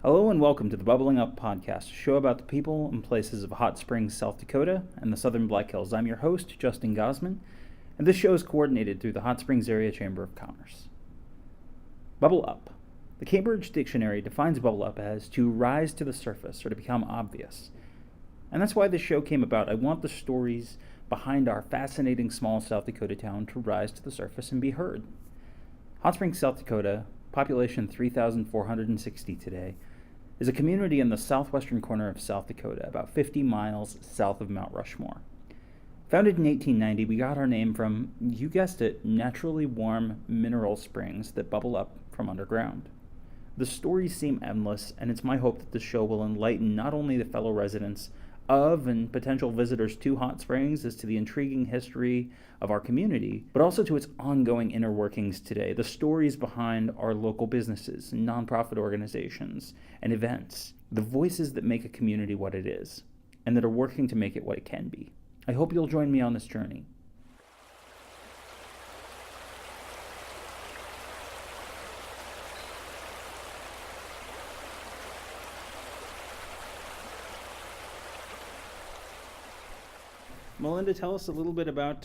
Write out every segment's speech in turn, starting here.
Hello and welcome to the Bubbling Up Podcast, a show about the people and places of Hot Springs, South Dakota, and the Southern Black Hills. I'm your host, Justin Gosman, and this show is coordinated through the Hot Springs Area Chamber of Commerce. Bubble Up. The Cambridge Dictionary defines bubble up as to rise to the surface or to become obvious. And that's why this show came about. I want the stories behind our fascinating small South Dakota town to rise to the surface and be heard. Hot Springs, South Dakota, population 3,460 today, is a community in the southwestern corner of South Dakota, about 50 miles south of Mount Rushmore. Founded in 1890, we got our name from, you guessed it, naturally warm mineral springs that bubble up from underground. The stories seem endless, and it's my hope that this show will enlighten not only the fellow residents of and potential visitors to Hot Springs as to the intriguing history of our community, but also to its ongoing inner workings today, the stories behind our local businesses, nonprofit organizations, and events, the voices that make a community what it is, and that are working to make it what it can be. I hope you'll join me on this journey. Melinda, tell us a little bit about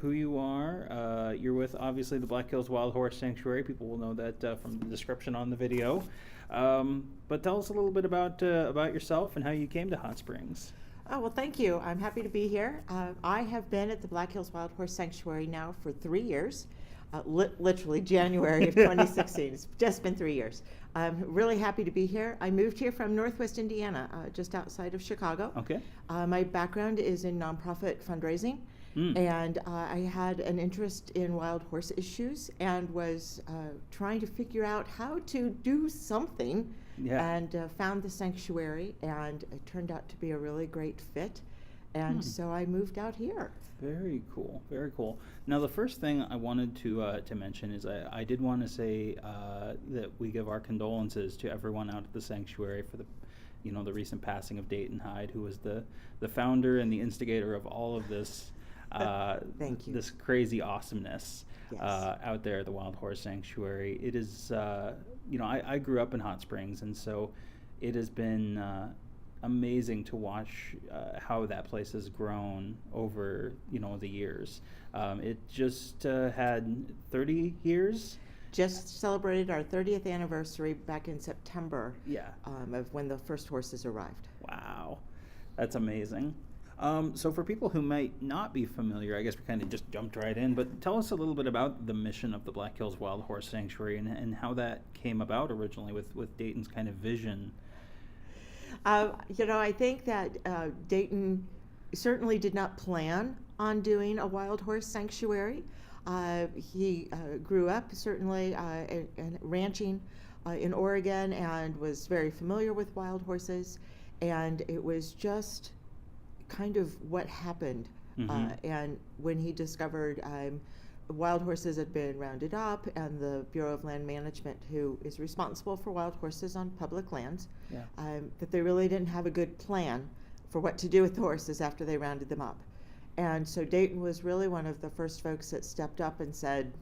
who you are. You're with, obviously, the Black Hills Wild Horse Sanctuary. People will know that from the description on the video. But tell us a little bit about yourself and how you came to Hot Springs. Oh, well, thank you. I'm happy to be here. I have been at the Black Hills Wild Horse Sanctuary now for 3 years. Literally January of 2016. It's just been 3 years. I'm really happy to be here. I moved here from Northwest Indiana, just outside of Chicago. Okay. My background is in nonprofit fundraising, and I had an interest in wild horse issues and was trying to figure out how to do something, and found the sanctuary, and it turned out to be a really great fit, and so I moved out here. Very cool, very cool. Now, the first thing I wanted to mention is I did want to say that we give our condolences to everyone out at the sanctuary for the recent passing of Dayton Hyde, who was the founder and the instigator of all of this. Thank you. This crazy awesomeness Yes. out there at the Wild Horse Sanctuary. It is, I grew up in Hot Springs, and so it has been amazing to watch how that place has grown over the years. It just had 30 years. Just celebrated our 30th anniversary back in September. Yeah. Of when the first horses arrived. Wow, that's amazing. So for people who might not be familiar, I guess we kind of just jumped right in, but tell us a little bit about the mission of the Black Hills Wild Horse Sanctuary and how that came about originally with Dayton's kind of vision. I think that Dayton certainly did not plan on doing a wild horse sanctuary. He grew up certainly in ranching in Oregon and was very familiar with wild horses, and it was just kind of what happened. And when he discovered wild horses had been rounded up, and the Bureau of Land Management, who is responsible for wild horses on public lands, that they really didn't have a good plan for what to do with the horses after they rounded them up. And so Dayton was really one of the first folks that stepped up and said,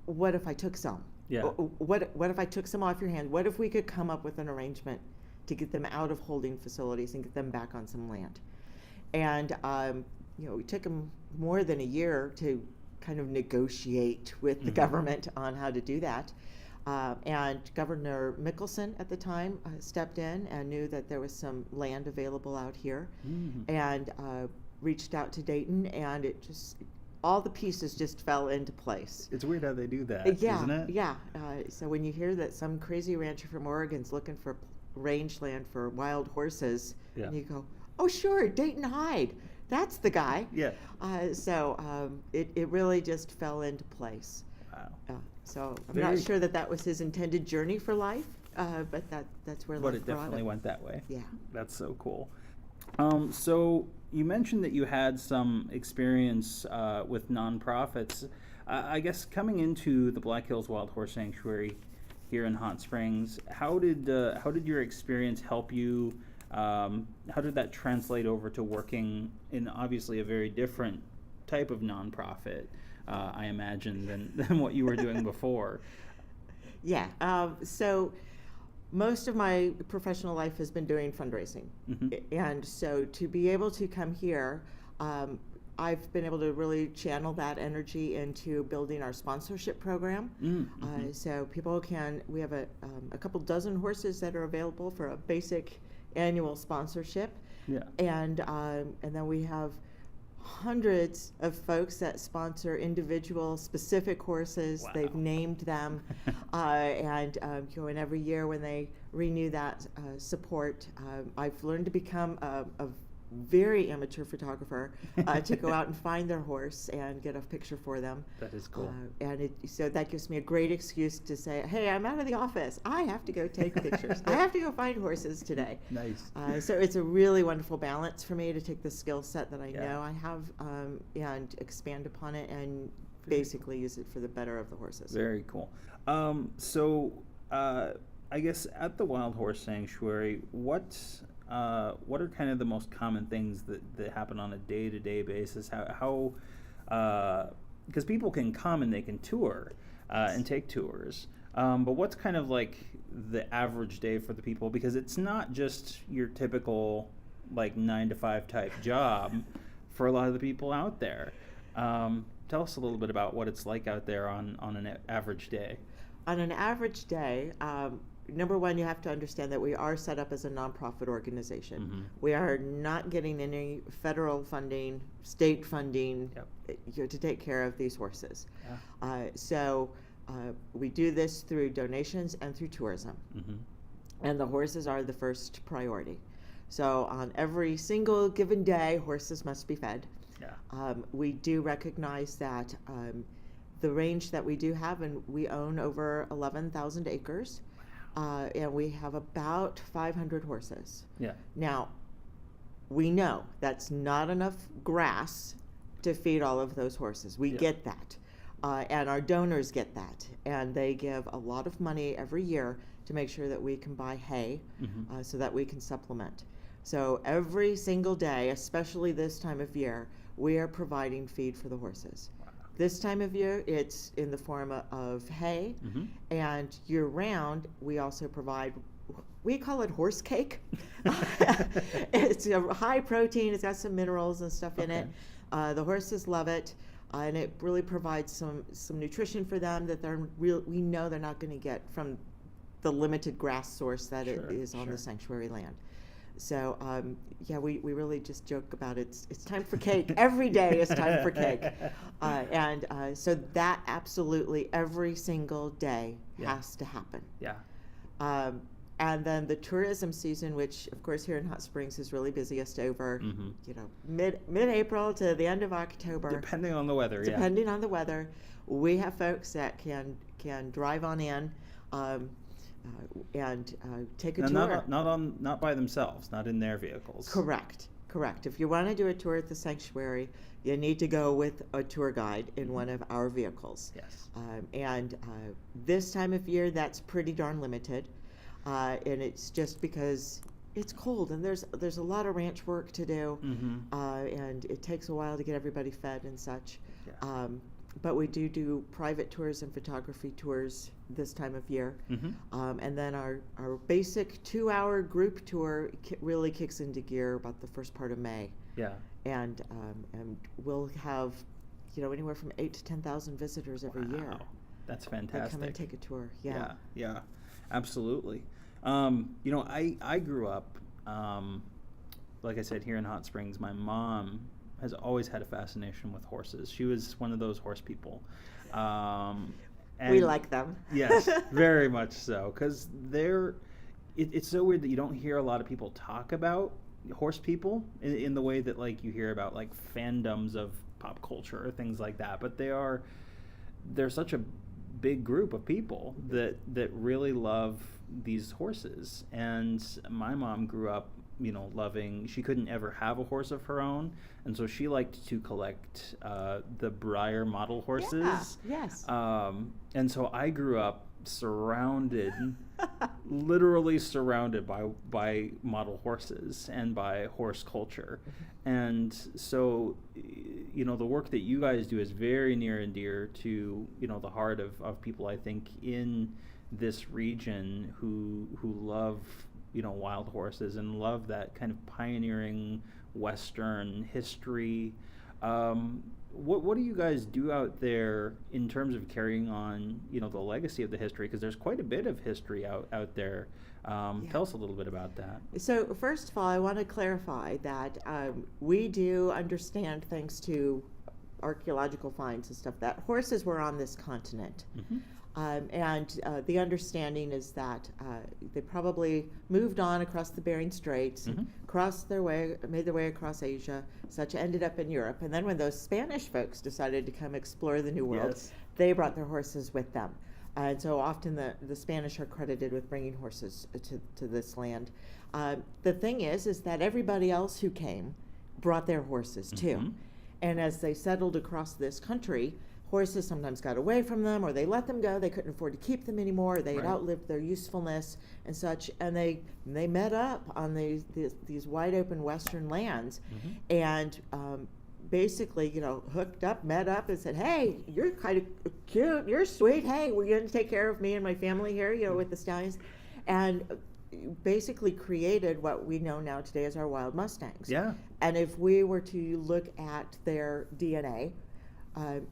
what if I took some? Yeah. What if I took some off your hand? What if we could come up with an arrangement to get them out of holding facilities and get them back on some land? And it took him more than a year to kind of negotiate with the government on how to do that. And Governor Mickelson at the time stepped in and knew that there was some land available out here, and reached out to Dayton, and it just, all the pieces just fell into place. It's weird how they do that, isn't it? Yeah. So when you hear that some crazy rancher from Oregon's looking for rangeland for wild horses, and you go, oh sure, Dayton Hyde. That's the guy. Yeah. It really just fell into place. Wow. So I'm not sure that was his intended journey for life, but that's where life brought it. But it definitely went that way. Yeah. That's so cool. So you mentioned that you had some experience with nonprofits. I guess coming into the Black Hills Wild Horse Sanctuary here in Hot Springs, how did your experience help you? How did that translate over to working in obviously a very different type of nonprofit, I imagine, than what you were doing before? Yeah. So most of my professional life has been doing fundraising. And so to be able to come here, I've been able to really channel that energy into building our sponsorship program. So people we have a couple dozen horses that are available for a basic annual sponsorship. And then we have hundreds of folks that sponsor individual specific horses. Wow. They've named them, and every year when they renew that support, I've learned to become a very amateur photographer to go out and find their horse and get a picture for them. That is cool. So that gives me a great excuse to say, hey, I'm out of the office. I have to go take pictures. I have to go find horses today. Nice. So it's a really wonderful balance for me to take the skill set that I know I have and expand upon it and basically use it for the better of the horses. Very cool. I guess at the Wild Horse Sanctuary, what are kind of the most common things that happen on a day-to-day basis? How because people can come and they can tour and take tours, but what's kind of like the average day for the people? Because it's not just your typical like 9-to-5 type job for a lot of the people out there. Tell us a little bit about what it's like out there on an average day. On an average day, number one, you have to understand that we are set up as a nonprofit organization. We are not getting any federal funding, state funding to take care of these horses. So we do this through donations and through tourism. And the horses are the first priority. So on every single given day, horses must be fed. We do recognize that the range that we do have, and we own over 11,000 acres. And we have about 500 horses. Now, we know that's not enough grass to feed all of those horses. We get that. And our donors get that. And they give a lot of money every year to make sure that we can buy hay so that we can supplement. So every single day, especially this time of year, we are providing feed for the horses. This time of year, it's in the form of hay, and year-round, we also provide, we call it horse cake. It's a high protein, it's got some minerals and stuff in it. The horses love it, and it really provides some nutrition for them that we know they're not going to get from the limited grass source that it is on the sanctuary land. So we really just joke about it. It's time for cake. Every day is time for cake. So that absolutely every single day has to happen. And then the tourism season, which of course here in Hot Springs is really busiest over mid-April to the end of October. Depending on the weather. Depending on the weather, we have folks that can drive on in. And take a tour. Not by themselves, not in their vehicles. Correct. If you want to do a tour at the sanctuary, you need to go with a tour guide in one of our vehicles. And this time of year, that's pretty darn limited, and it's just because it's cold and there's a lot of ranch work to do, and it takes a while to get everybody fed and such. But we do private tours and photography tours this time of year. And then our basic 2-hour group tour really kicks into gear about the first part of May. And we'll have anywhere from 8,000 to 10,000 visitors every year. That's fantastic. They come and take a tour. Yeah, absolutely. I grew up, like I said, here in Hot Springs. My mom has always had a fascination with horses. She was one of those horse people. We like them. Yes, very much so. Because it's so weird that you don't hear a lot of people talk about horse people in the way that like you hear about like fandoms of pop culture or things like that. But they're such a big group of people that really love these horses. And my mom grew up loving, she couldn't ever have a horse of her own, and so she liked to collect the Breyer model horses. And so I grew up surrounded, literally surrounded by model horses and by horse culture. And so, the work that you guys do is very near and dear to, the heart of people, I think, in this region who love, wild horses and love that kind of pioneering Western history. What do you guys do out there in terms of carrying on, the legacy of the history? Because there's quite a bit of history out there. Tell us a little bit about that. So first of all, I want to clarify that we do understand, thanks to archaeological finds and stuff, that horses were on this continent. Mm-hmm. And the understanding is that they probably moved on across the Bering Straits, Mm-hmm. made their way across Asia, such ended up in Europe. And then when those Spanish folks decided to come explore the New World, Yes. they brought their horses with them. And so often the Spanish are credited with bringing horses to this land. The thing is that everybody else who came brought their horses too. Mm-hmm. And as they settled across this country, horses sometimes got away from them, or they let them go. They couldn't afford to keep them anymore. Or they had Right. outlived their usefulness and such. And they met up on these wide open Western lands, Mm-hmm. and basically, hooked up, met up, and said, "Hey, you're kind of cute. You're sweet. Hey, we're going to take care of me and my family here, with the stallions," and basically created what we know now today as our wild Mustangs. Yeah. And if we were to look at their DNA,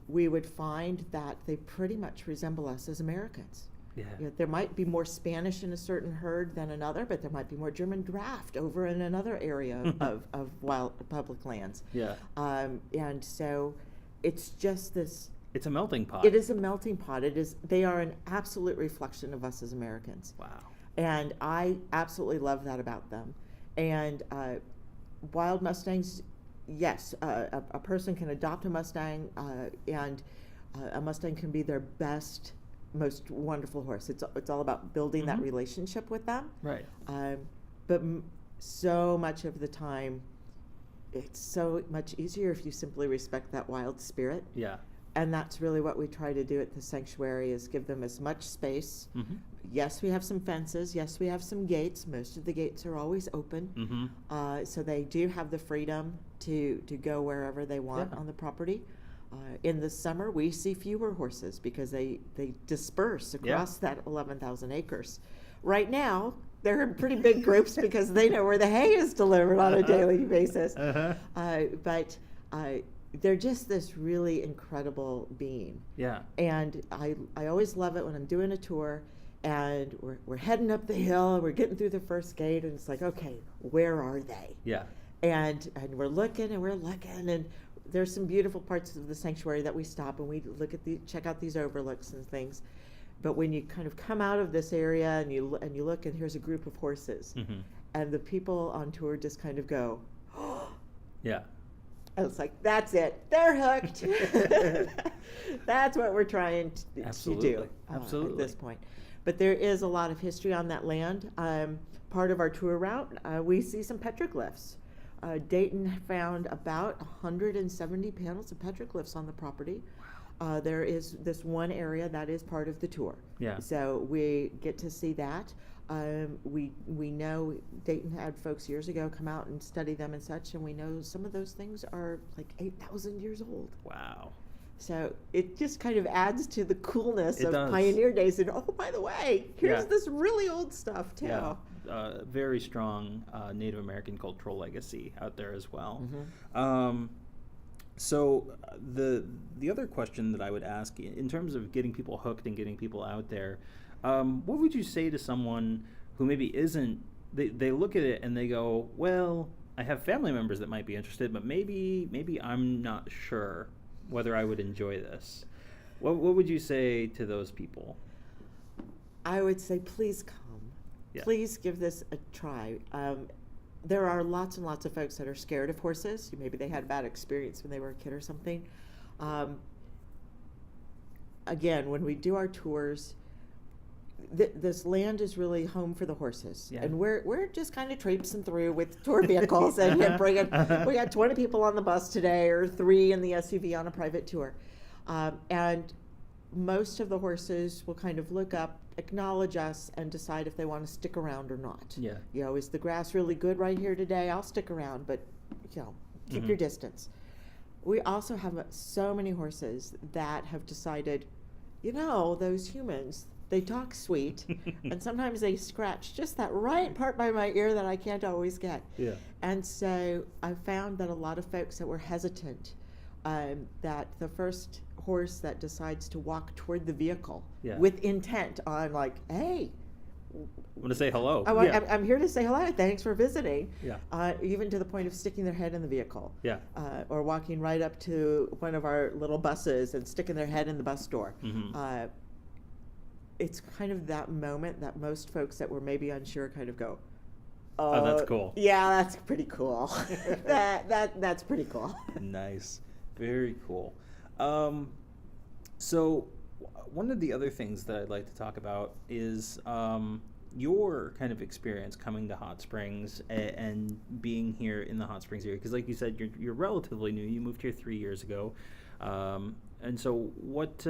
we would find that they pretty much resemble us as Americans. Yeah. There might be more Spanish in a certain herd than another, but there might be more German draft over in another area of wild public lands. Yeah. And so it's just this. It's a melting pot. It is a melting pot. They are an absolute reflection of us as Americans. Wow. And I absolutely love that about them. And wild Mustangs, yes, a person can adopt a Mustang, and a Mustang can be their best, most wonderful horse. It's all about building that Mhm. relationship with them. Right. But so much of the time, it's so much easier if you simply respect that wild spirit. Yeah. And that's really what we try to do at the sanctuary, is give them as much space. Mm-hmm. Yes, we have some fences. Yes, we have some gates. Most of the gates are always open. Mm-hmm. So they do have the freedom to go wherever they want Yeah. on the property. In the summer, we see fewer horses because they disperse across that 11,000 acres. Right now, they're in pretty big groups because they know where the hay is delivered on a daily basis. But they're just this really incredible being. Yeah. And I always love it when I'm doing a tour and we're heading up the hill and we're getting through the first gate, and it's like, okay, where are they? Yeah. And we're looking and there's some beautiful parts of the sanctuary that we stop and we check out these overlooks and things. But when you kind of come out of this area and you look, and here's a group of horses, Mm-hmm. and the people on tour just kind of go, Yeah. and it's like, that's it, they're hooked. That's what we're trying to do Absolutely. at this point. But there is a lot of history on that land. Part of our tour route, we see some petroglyphs. Dayton found about 170 panels of petroglyphs on the property. There is this one area that is part of the tour. Yeah. So we get to see that. We know Dayton had folks years ago come out and study them and such, and we know some of those things are like 8,000 years old. Wow. So it just kind of adds to the coolness It of does. Pioneer Days. And oh, by the way, here's Yeah. this really old stuff too. Yeah. Very strong Native American cultural legacy out there as well. Mm-hmm. So the other question that I would ask, in terms of getting people hooked and getting people out there, what would you say to someone who maybe isn't? They look at it and they go, well, I have family members that might be interested, but maybe I'm not sure whether I would enjoy this. What would you say to those people? I would say, please come. Yeah. Please give this a try. There are lots and lots of folks that are scared of horses. Maybe they had a bad experience when they were a kid or something. Again, when we do our tours, this land is really home for the horses. Yeah. And we're just kind of traipsing through with tour vehicles and we got 20 people on the bus today, or 3 in the SUV on a private tour. And most of the horses will kind of look up, acknowledge us, and decide if they want to stick around or not. Yeah. Is the grass really good right here today? I'll stick around, but keep your distance. We also have so many horses that have decided, those humans, They talk sweet, and sometimes they scratch just that right part by my ear that I can't always get. Yeah. And so I found that a lot of folks that were hesitant, that the first horse that decides to walk toward the vehicle Yeah. with intent on like, hey, I'm going to say hello. I'm here to say hello, thanks for visiting. Yeah. Even to the point of sticking their head in the vehicle. Yeah. Or walking right up to one of our little buses and sticking their head in the bus door. Mhm. It's kind of that moment that most folks that were maybe unsure kind of go, Oh, that's cool. Yeah, that's pretty cool. That's pretty cool. Nice. Very cool. So one of the other things that I'd like to talk about is your kind of experience coming to Hot Springs and being here in the Hot Springs area. Because like you said, you're relatively new. You moved here 3 years ago. And so what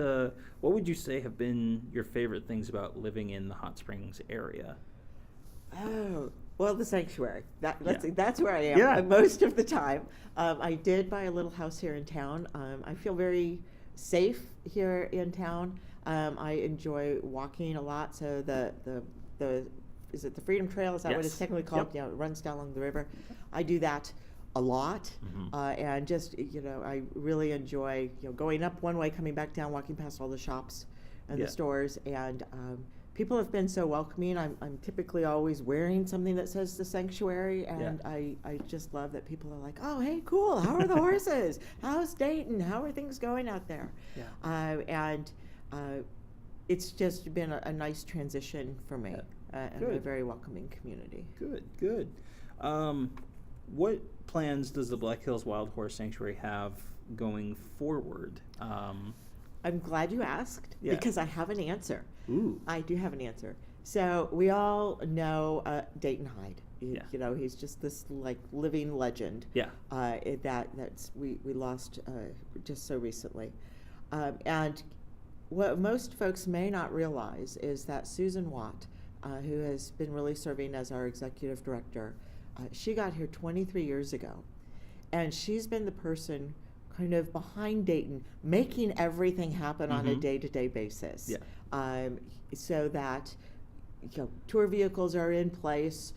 would you say have been your favorite things about living in the Hot Springs area? Oh, well, the sanctuary. Yeah. That's where I am Yeah. most of the time. I did buy a little house here in town. I feel very safe here in town. I enjoy walking a lot. So the is it the Freedom Trail? Is that what it's Yes. technically called? Yep. Yeah, it runs down along the river. I do that a lot, Mhm. and just I really enjoy going up one way, coming back down, walking past all the shops and Yeah. the stores, and people have been so welcoming. I'm typically always wearing something that says the sanctuary, and I just love that people are like, oh, hey, cool, how are the horses? How's Dayton? How are things going out there? Yeah. And it's just been a nice transition for me, and a Good. very welcoming community. Good. What plans does the Black Hills Wild Horse Sanctuary have going forward? I'm glad you asked, Yeah. because I have an answer. Ooh. I do have an answer. So we all know Dayton Hyde. Yeah. He's just this like living legend. Yeah. That's we lost just so recently, and what most folks may not realize is that Susan Watt, who has been really serving as our executive director, she got here 23 years ago, and she's been the person kind of behind Dayton, making everything happen on a Mhm. day-to-day basis. Yeah. So that tour vehicles are in place,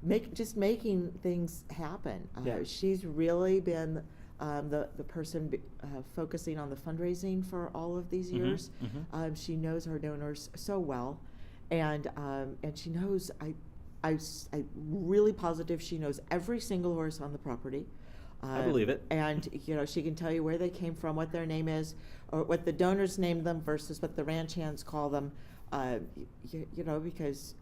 making things happen. Yeah. She's really been the person focusing on the fundraising for all of these years. Mhm. She knows our donors so well, and she knows. I'm really positive she knows every single horse on the property. I believe it. And she can tell you where they came from, what their name is, or what the donors named them versus what the ranch hands call them. Because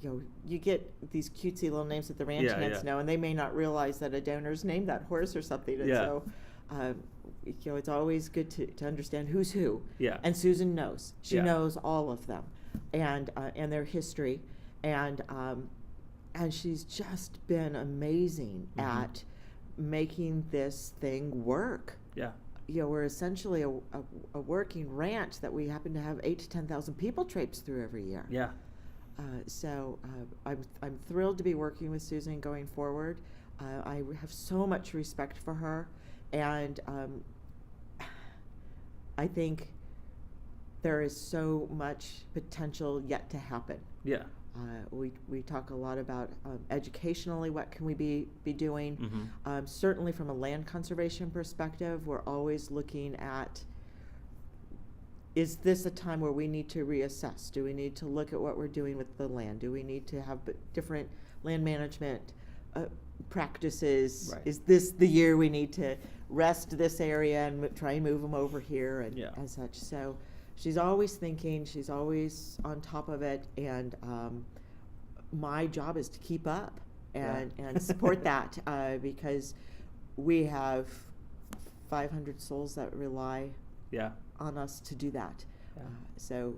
you get these cutesy little names that the ranch hands know, and they may not realize that a donor's named that horse or something. And so, it's always good to understand who's who. Yeah. And Susan knows. She Yeah. knows all of them, and their history, and she's just been amazing Mhm. at making this thing work. Yeah. We're essentially a working ranch that we happen to have 8,000 to 10,000 people traipse through every year. Yeah. So I'm thrilled to be working with Susan going forward. I have so much respect for her, and I think there is so much potential yet to happen. Yeah. We talk a lot about educationally, what can we be doing. Mhm. Certainly from a land conservation perspective, we're always looking at, is this a time where we need to reassess? Do we need to look at what we're doing with the land? Do we need to have different land management practices? Right. Is this the year we need to rest this area and try and move them over here and such? So she's always thinking, she's always on top of it, and my job is to keep up and support that, because we have 500 souls that rely on us to do that. Yeah. So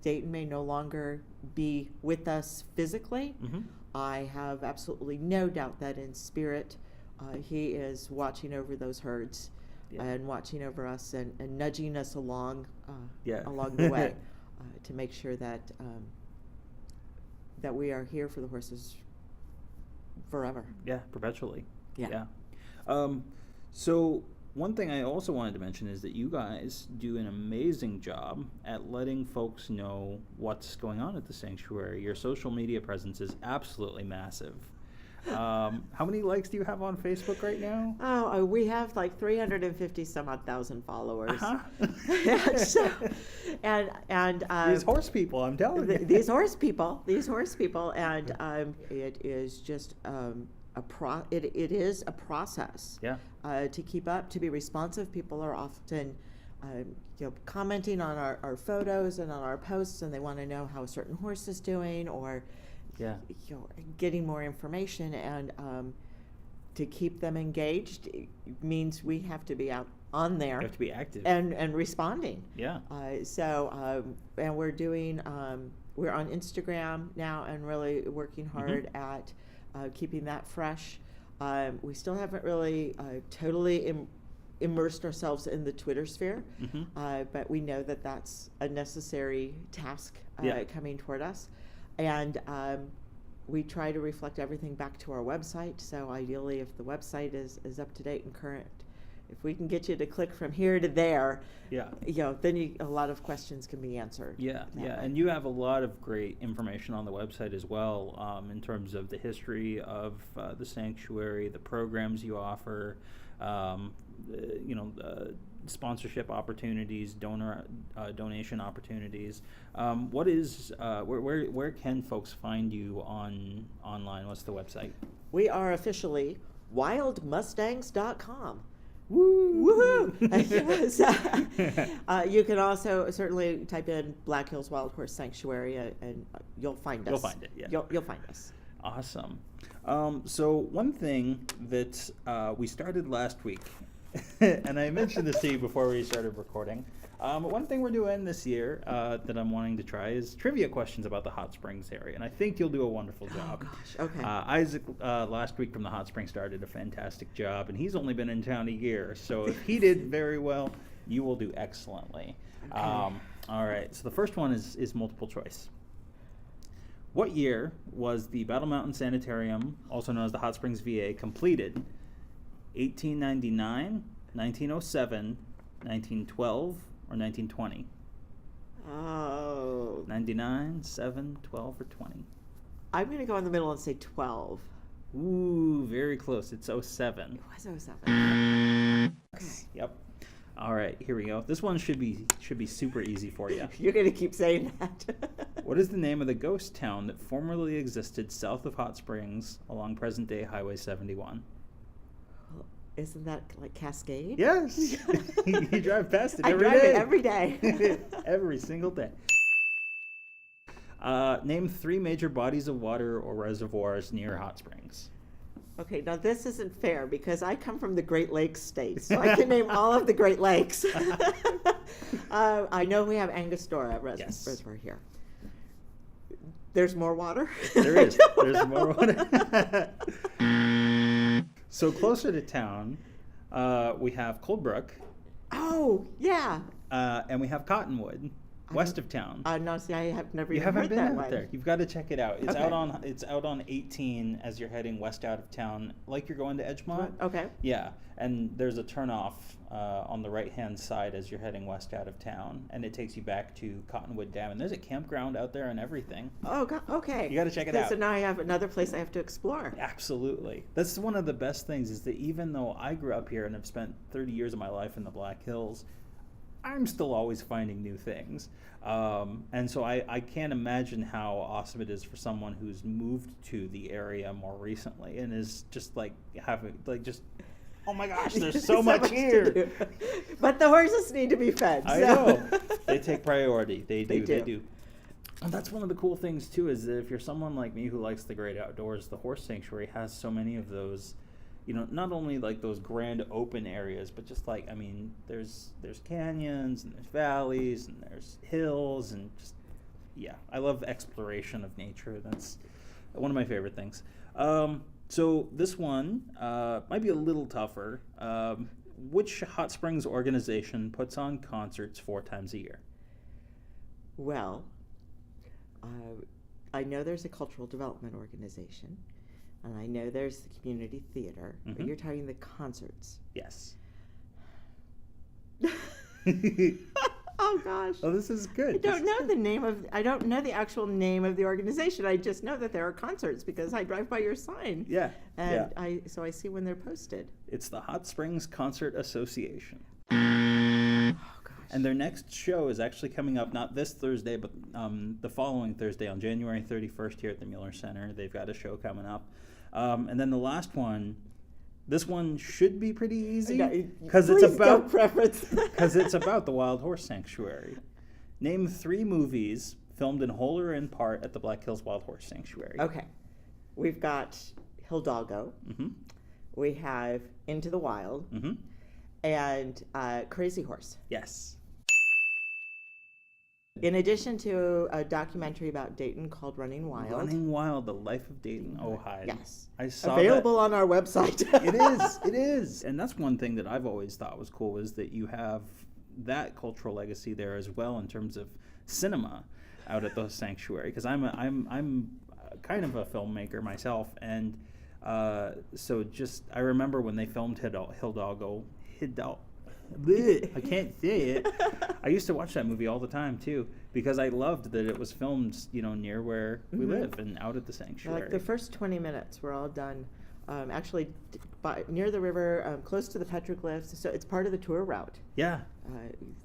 Dayton may no longer be with us physically. Mhm. I have absolutely no doubt that in spirit, he is watching over those herds. Yeah. And watching over us and nudging us along Yeah. along the way to make sure that that we are here for the horses forever. Yeah, perpetually. Yeah. So one thing I also wanted to mention is that you guys do an amazing job at letting folks know what's going on at the sanctuary. Your social media presence is absolutely massive. How many likes do you have on Facebook right now? Oh, we have like 350 some odd thousand followers. and These horse people, I'm telling you. These horse people, and it is just it is a process. Yeah. To keep up, to be responsive. People are often commenting on our photos and on our posts, and they want to know how a certain horse is doing, or getting more information. And to keep them engaged means we have to be out on there. You have to be active and responding. Yeah. And we're doing we're on Instagram now and really working hard at keeping that fresh. We still haven't really totally immersed ourselves in the Twitter sphere, but we know that that's a necessary task coming toward us. And we try to reflect everything back to our website. So ideally, if the website is up to date and current, if we can get you to click from here to there, then a lot of questions can be answered. Yeah. And you have a lot of great information on the website as well, in terms of the history of the sanctuary, the programs you offer, sponsorship opportunities, donation opportunities. Where can folks find you online? What's the website? We are officially wildmustangs.com. Woo! Woohoo! You can also certainly type in Black Hills Wild Horse Sanctuary, and you'll find us. You'll find it, yeah. You'll find us. Awesome. So one thing that we started last week, and I mentioned this to you before we started recording, one thing we're doing this year that I'm wanting to try is trivia questions about the Hot Springs area, and I think you'll do a wonderful job. Oh, gosh, okay. Isaac, last week from the Hot Springs Star, did a fantastic job, and he's only been in town a year, so if he did very well, you will do excellently. Okay. All right, so the first one is multiple choice. What year was the Battle Mountain Sanitarium, also known as the Hot Springs VA, completed? 1899, 1907, 1912, or 1920? Oh. 99, 7, 12, or 20? I'm going to go in the middle and say 12. Ooh, very close. It's 07. It was 07. Okay. Yep. All right, here we go. This one should be super easy for you. You're going to keep saying that. What is the name of the ghost town that formerly existed south of Hot Springs along present-day Highway 71? Isn't that like Cascade? Yes. You drive past it I every drive day. it every day. Every single day. Name 3 major bodies of water or reservoirs near Hot Springs. Okay, now this isn't fair because I come from the Great Lakes state, so I can name all of the Great Lakes. I know we have Angostura Reservoir here. There's more water? There is. There's more water. So closer to town, we have Cold Brook. Oh, yeah. And we have Cottonwood, west of town. No, see, I have never You even haven't heard been that out one. there. You've got to check it out. It's Okay. out on 18 as you're heading west out of town, like you're going to Edgemont. Okay. Yeah, and there's a turnoff on the right-hand side as you're heading west out of town, and it takes you back to Cottonwood Dam, and there's a campground out there and everything. Oh, okay. You got to check it out. So now I have another place I have to explore. Absolutely. That's one of the best things is that even though I grew up here and have spent 30 years of my life in the Black Hills, I'm still always finding new things. And so I can't imagine how awesome it is for someone who's moved to the area more recently and is just like oh my gosh, there's so much here. But the horses need to be fed. I know. They take priority. They do. And that's one of the cool things too, is that if you're someone like me who likes the great outdoors, the horse sanctuary has so many of those, not only like those grand open areas, but just like, there's canyons and there's valleys and there's hills and just, I love exploration of nature. That's one of my favorite things. So this one might be a little tougher. Which Hot Springs organization puts on concerts 4 times a year? Well, I know there's a cultural development organization, and I know there's the community theater, but you're talking the concerts. Yes. Oh gosh. Oh, this is good. I don't know the actual name of the organization. I just know that there are concerts because I drive by your sign. Yeah. And I see when they're posted. It's the Hot Springs Concert Association. Oh gosh. And their next show is actually coming up, not this Thursday, but the following Thursday on January 31st here at the Mueller Center. They've got a show coming up. And then the last one, this one should be pretty easy because it's about the Wild Horse Sanctuary. Name 3 movies filmed in whole or in part at the Black Hills Wild Horse Sanctuary. Okay. We've got Hidalgo. Mm-hmm. We have Into the Wild. Mm-hmm. And Crazy Horse. Yes. In addition to a documentary about Dayton called Running Wild. Running Wild, The Life of Dayton Ojai. Yes. I saw available on our website. It is. And that's one thing that I've always thought was cool is that you have that cultural legacy there as well in terms of cinema out at the sanctuary. Because I'm kind of a filmmaker myself, and so just I remember when they filmed Hidalgo. I can't say it. I used to watch that movie all the time too because I loved that it was filmed, near where we live and out at the sanctuary. Like the first 20 minutes were all done, actually near the river, close to the petroglyphs. So it's part of the tour route. Yeah,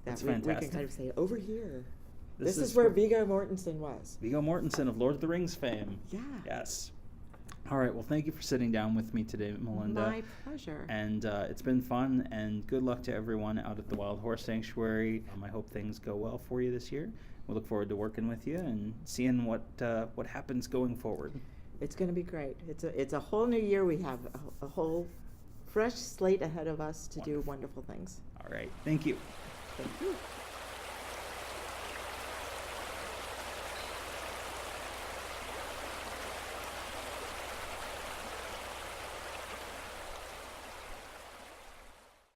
That's fantastic. We can kind of say over here. This is where Viggo Mortensen was. Viggo Mortensen of Lord of the Rings fame. Yeah. Yes. All right. Well, thank you for sitting down with me today, Melinda. My pleasure. And it's been fun, and good luck to everyone out at the Wild Horse Sanctuary. I hope things go well for you this year. We look forward to working with you and seeing what happens going forward. It's going to be great. It's a whole new year. We have a whole fresh slate ahead of us to do wonderful things. All right. Thank you. Thank you.